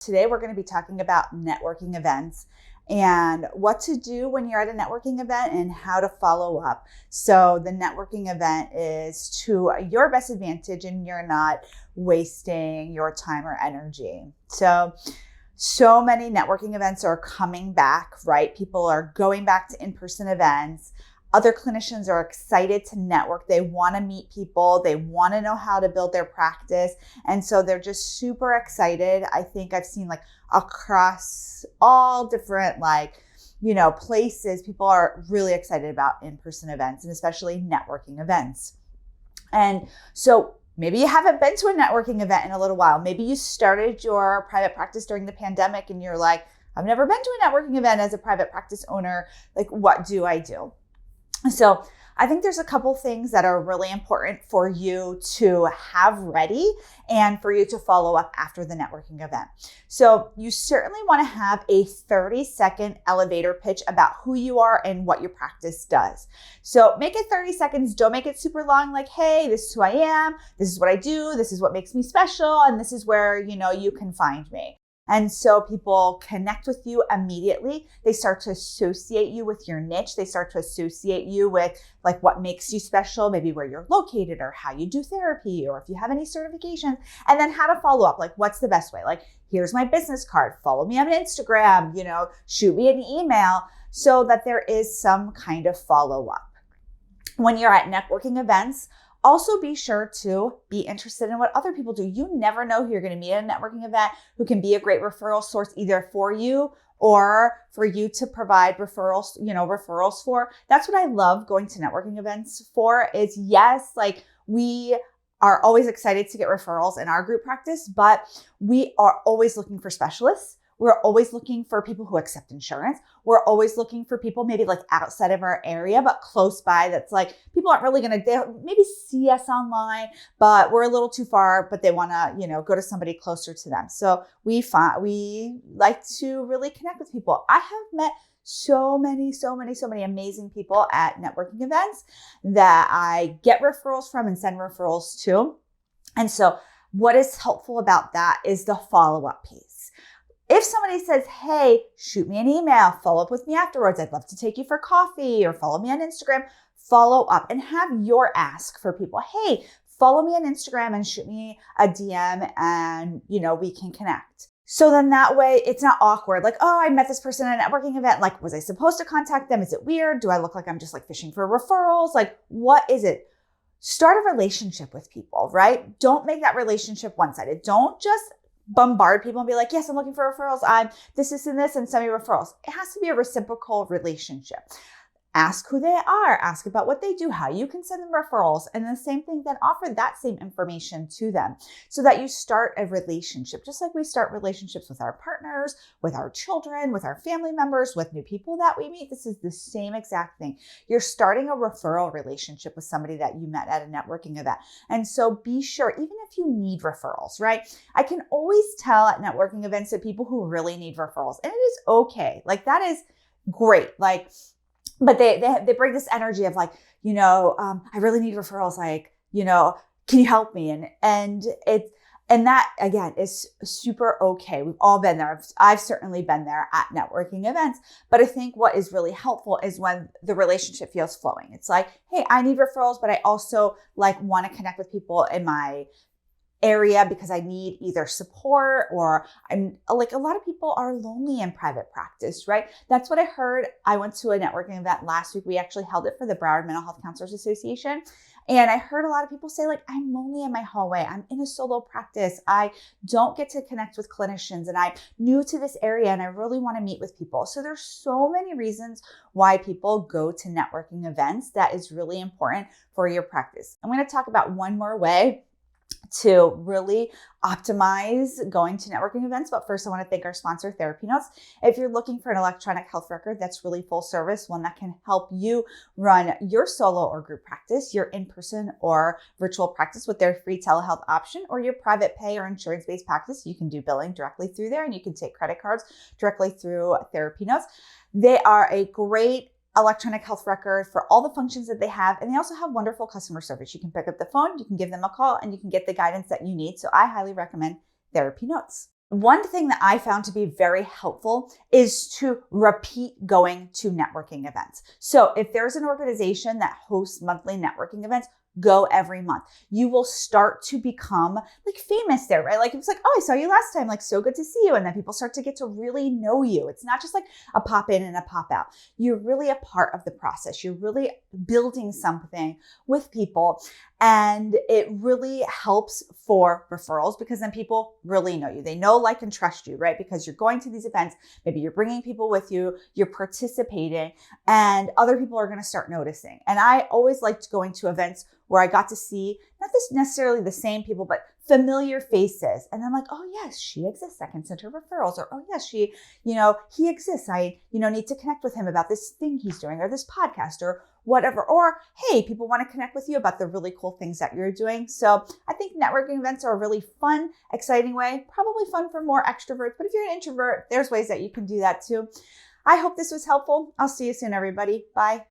Today, we're going to be talking about networking events and what to do when you're at a networking event and how to follow up. So the networking event is to your best advantage and you're not wasting your time or energy. So many networking events are coming back, right? People are going back to in-person events. Other clinicians are excited to network. They want to meet people. They want to know how to build their practice. And so they're just super excited. I think I've seen across all different places, people are really excited about in-person events and especially networking events. And so maybe you haven't been to a networking event in a little while. Maybe you started your private practice during the pandemic and you're like, I've never been to a networking event as a private practice owner. What do I do? So I think there's a couple things that are really important for you to have ready and for you to follow up after the networking event. So you certainly want to have a 30-second elevator pitch about who you are and what your practice does. So make it 30 seconds. Don't make it super long, like, hey, this is who I am. This is what I do. This is what makes me special. And this is where, you can find me. And so people connect with you immediately. They start to associate you with your niche. They start to associate you with what makes you special, maybe where you're located or how you do therapy or if you have any certifications, and then how to follow up. What's the best way? Here's my business card. Follow me on Instagram, shoot me an email so that there is some kind of follow up. When you're at networking events, also be sure to be interested in what other people do. You never know who you're going to meet at a networking event who can be a great referral source either for you or for you to provide referrals for. That's what I love going to networking events for is yes, we are always excited to get referrals in our group practice, but we are always looking for specialists. We're always looking for people who accept insurance. We're always looking for people maybe outside of our area, but close by. That's people aren't really they'll maybe see us online, but we're a little too far, but they want to, go to somebody closer to them. So we like to really connect with people. I have met so many amazing people at networking events that I get referrals from and send referrals to. And so what is helpful about that is the follow-up piece. If somebody says, hey, shoot me an email, follow up with me afterwards. I'd love to take you for coffee or follow me on Instagram, follow up and have your ask for people. Hey, follow me on Instagram and shoot me a DM and, we can connect. So then that way it's not awkward. I met this person at a networking event. Was I supposed to contact them? Is it weird? Do I look like I'm just fishing for referrals? What is it? Start a relationship with people, right? Don't make that relationship one-sided. Don't just bombard people and be like, yes, I'm looking for referrals. I'm this, and this, and send me referrals. It has to be a reciprocal relationship. Ask who they are, ask about what they do, how you can send them referrals, and the same thing, then offer that same information to them so that you start a relationship, just like we start relationships with our partners, with our children, with our family members, with new people that we meet. This is the same exact thing. You're starting a referral relationship with somebody that you met at a networking event. And so be sure, even if you need referrals, right? I can always tell at networking events that people who really need referrals, and it is okay. That is great. But they bring this energy of I really need referrals. Can you help me? And that again is super okay. We've all been there. I've certainly been there at networking events. But I think what is really helpful is when the relationship feels flowing. It's hey, I need referrals, but I also want to connect with people in my area because I need either support or I'm a lot of people are lonely in private practice, right? That's what I heard. I went to a networking event last week. We actually held it for the Broward Mental Health Counselors Association. And I heard a lot of people say I'm lonely in my hallway. I'm in a solo practice. I don't get to connect with clinicians and I'm new to this area and I really want to meet with people. So there's so many reasons why people go to networking events that is really important for your practice. I'm going to talk about one more way to really optimize going to networking events. But first, I want to thank our sponsor, TherapyNotes. If you're looking for an electronic health record that's really full service, one that can help you run your solo or group practice, your in-person or virtual practice with their free telehealth option, or your private pay or insurance-based practice, you can do billing directly through there and you can take credit cards directly through TherapyNotes. They are a great electronic health record for all the functions that they have. And they also have wonderful customer service. You can pick up the phone, you can give them a call, and you can get the guidance that you need. So I highly recommend TherapyNotes. One thing that I found to be very helpful is to repeat going to networking events. So if there's an organization that hosts monthly networking events, go every month. You will start to become like famous there, right? Like it's like, oh, I saw you last time, like so good to see you. And then people start to get to really know you. It's not just like a pop in and a pop out. You're really a part of the process. You're really building something with people. And it really helps for referrals because then people really know you. They know, like, and trust you, right? Because you're going to these events. Maybe you're bringing people with you, you're participating, and other people are going to start noticing. And I always liked going to events where I got to see not this necessarily the same people, but familiar faces. And I'm like, oh yes, she exists. I can send her referrals. Or, oh yes, he exists. I, need to connect with him about this thing he's doing or this podcast or whatever. Or, hey, people want to connect with you about the really cool things that you're doing. So I think networking events are a really fun, exciting way, probably fun for more extroverts. But if you're an introvert, there's ways that you can do that too. I hope this was helpful. I'll see you soon, everybody. Bye.